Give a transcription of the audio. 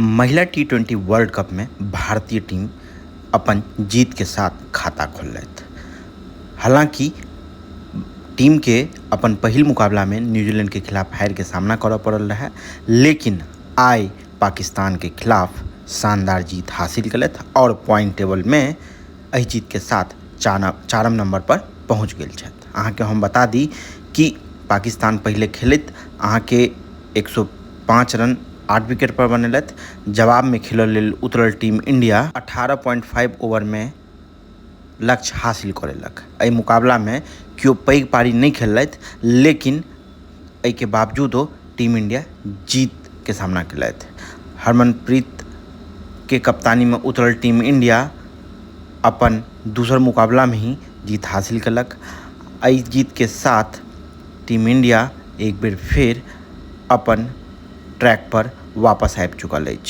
महिला टी20 world cup में भारतीय टीम अपन जीत के साथ खाता खोललथि। हालांकि टीम के अपन पहिल मुकाबला में न्यूजीलैंड के खिलाफ हार के सामना करऽ पड़ल रहे, लेकिन आइ पाकिस्तान के खिलाफ शानदार जीत हासिल कलथि और पॉइंट टेबल में एहि जीत के साथ चारम नंबर पर पहुँच गेल छथि। अहाँके हम बता दी कि पाकिस्तान पहले खेलैत अहाँके 105 रन 8 विकेट पर बनेलथि। जवाब में खेलऽ लेल उतरल टीम इंडिया 18.5 ओवर में लक्ष्य हासिल करेलक। एहि मुकाबला में केओ पैघ पारी नहीं खेललथि, लेकिन एहि के बावजूदो टीम इंडिया जीत के सामना केलथि। हरमनप्रीत के कप्तानी में उतरल टीम इंडिया अपन दूसर मुकाबला में ही जीत हासिल कलक। एहि जीत के साथ टीम इंडिया एक बेर फिर अपन ट्रैक पर वापस आबि चुकल अछि।